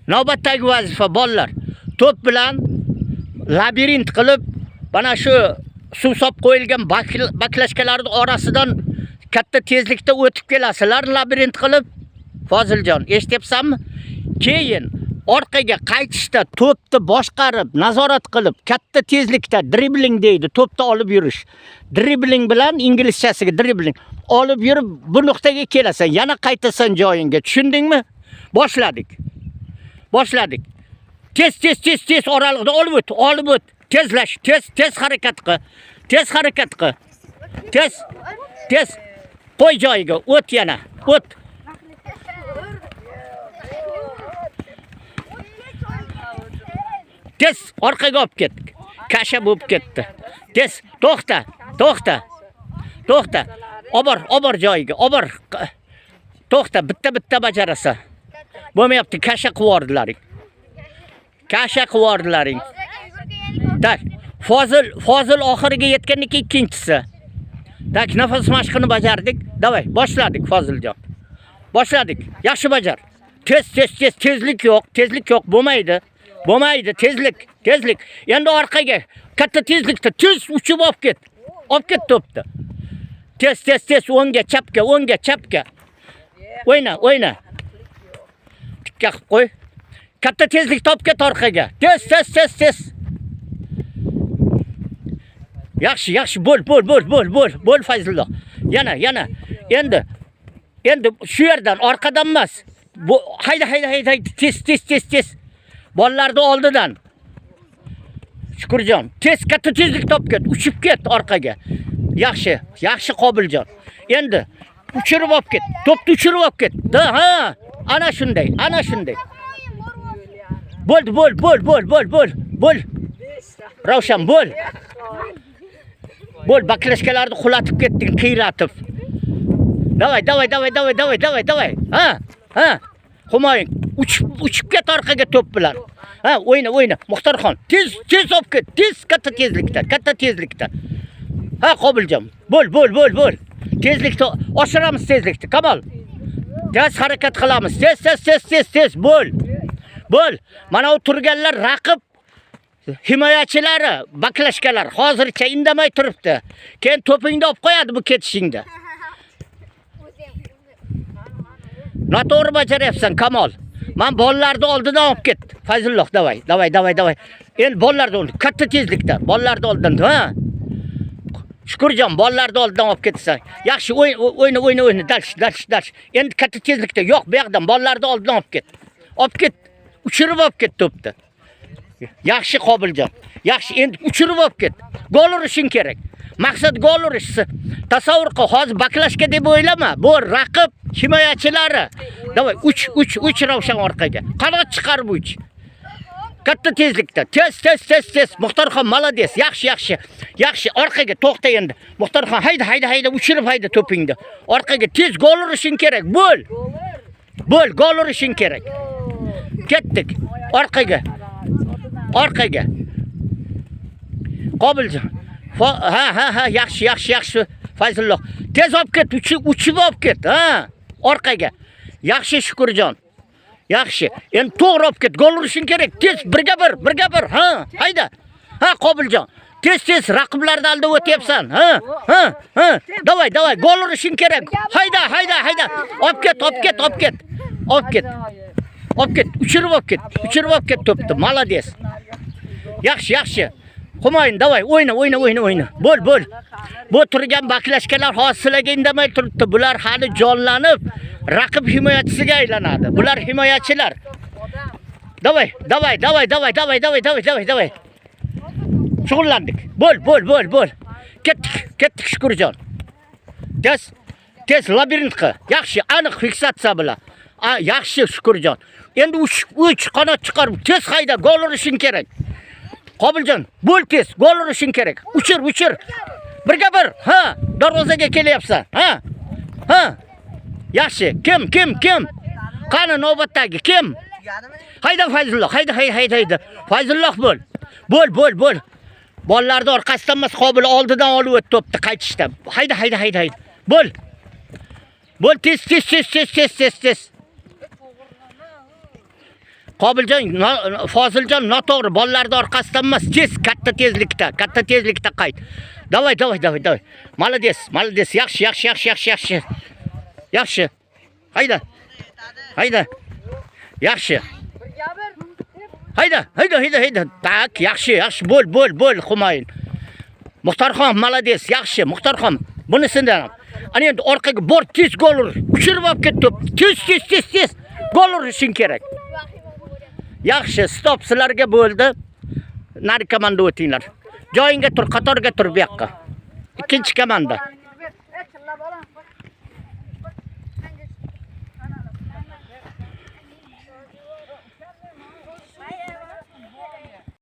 Navbatdagi vazifa bolalar to'p bilan labirint qilib, mana shu suv solib qo'yilgan baklashkalarning orasidan katta tezlikda o'tib kelasizlar labirint qilib. Foziljon, eshityapsanmi? Keyin orqaga qaytishda to'pni boshqarib, nazorat qilib, katta tezlikda dribling deydi, to'pni olib yurish. Dribling bilan inglizchasiga dribling olib yurib bu nuqtaga kelasan, yana qaytasan joyingga. Tushundingmi? Boshladik. Tez oralig'ida olib o't. Tezlash, tez harakat qil. Tez. Qo'y joyiga, o't yana, o't. Tez orqaga olib ketdik. Kasha bo'lib ketdi. Tez, to'xta. Obor joyiga, obor. To'xta, bitta bajarasan. Bo'lmayapti, kasha qivordilaring. Tak, Fozil oxiriga yetgandan keyin ikkinchisi. Tak, nafas mashqini bajardik. Davay, boshladik Foziljon. Boshladik. Yaxshi bajar. Tezlik yo'q, bo'lmaydi, tezlik. Endi orqaga, katta tezlikda tez uchib olib ket. Olib ket to'pni. Tez, o'ngga, chapga. O'yna. Tikka qilib qo'y. Katta tezlikda olib ket orqaga. Tez. Yaxshi, bo'l Fayzullo. Yana. Endi shu yerdan orqadan emas. Hayda, tez. Bolalarni oldidan. Shukurjon, tez katta tezlikda olib ket, uchib ket orqaga. Yaxshi Qobiljon. Endi uchirib olib ket, to'pni uchirib olib ket. Ha, ana shunday. Bo'l. Ravshan, bo'l. Baklashkalarni qulatib ketding, qiyratib. Davay. Ha. Humoying, uchib ket orqaga to'p bilan. Ha, o'yna. Muxtorxon, tez olib ket, katta tezlikda. Ha, Qobiljon, bo'l. Tezlikda oshiramiz tezlikni. Kamol. Tez harakat qilamiz. Tez, bo'l. Mana u turganlar raqib himoyachilari, baklashkalar hozircha indamay turibdi. Keyin to'pingni olib qo'yadi bu ketishingda. Noto'g'ri bajaryapsan, Kamol. Men bolalarni oldidan olib ket. Fayzulloh, davay. Endi bolalarni oldi, katta tezlikda. Bolalarni oldidan, ha? Shukurjon, bolalarni oldidan olib ketsan. Yaxshi, o'yna, dash. Endi katta tezlikda, yo'q, bu yoqdan bolalarni oldidan olib ket. Uchirib olib ket to'pni. Yaxshi Qobiljon. Yaxshi, endi uchirib olib ket. Gol urishing kerak. Maqsad gol urishsi. Tasavvur qil, hozir baklashka deb o'ylama. Bu raqib himoyachilari. Davay, uch Ravshan orqaga. Qanot chiqarib uch. Katta tezlikda. Tez. Muxtorxon, malades. Yaxshi. Orqaga to'xta endi. Muxtorxon, hayda, uchirib hayda to'pingni. Orqaga tez gol urishing kerak. Bo'l, gol urishing kerak. Ketdik. Orqaga. Qobiljon. Ha, yaxshi. Fayzulloh. Tez olib ket, uchib olib ket, ha? Orqaga. Yaxshi Shukurjon. Yaxshi. Endi to'g'ri olib ket, gol urishing kerak. Tez, birga bir, ha? Hayda. Ha, Qobiljon. Tez raqiblardan oldi o'tyapsan, ha? Davay, gol urishing kerak. Hayda. Olib ket. Uchirib olib ket to'pni. Malades. Yaxshi. Humoyin, davay, o'yna. Bo'l. Bu turgan baklashkalar hozirlarga indamay turibdi. Bular hali jonlanib, raqib himoyachisiga aylanadi. Bular himoyachilar. Davay. Shug'ullandik. Bo'l. Ketdik Shukurjon. Tez labirint qil. Yaxshi, aniq fiksatsiya bilan. Yaxshi Shukurjon. Endi uch qanot chiqarib, tez hayda, gol urishing kerak. Qobiljon, bo'l tez, gol urishing kerak. Uchir. Birga bir, ha? Darvozaga kelyapsan, ha? Yaxshi. Kim? Qani navbatdagi kim? Hayda Fayzulloh, hayda. Fayzulloh bo'l. Bolalarni orqasidan emas, Qobil oldidan olib o'tdi to'pni qaytishda. Hayda. Bo'l tez. Qobiljon, Foziljon noto'g'ri, bolalarni orqasidan emas, katta tezlikda qayt. Davay. Молодец. Yaxshi. Hayda. Yaxshi. Hayda. Tak, yaxshi. Bo'l, Humoyin. Muxtorxon, молодец, yaxshi, Muxtorxon. Bunisidan. Ana endi orqaga bor, tez gol ur. Uchirib olib ketdi. Tez. Gol urishing kerak. Yaxshi, stop, sizlarga bo'ldi. Nari komanda o'tinglar. Joyingga tur, qatorga tur bu yoqqa. Ikkinchi komanda.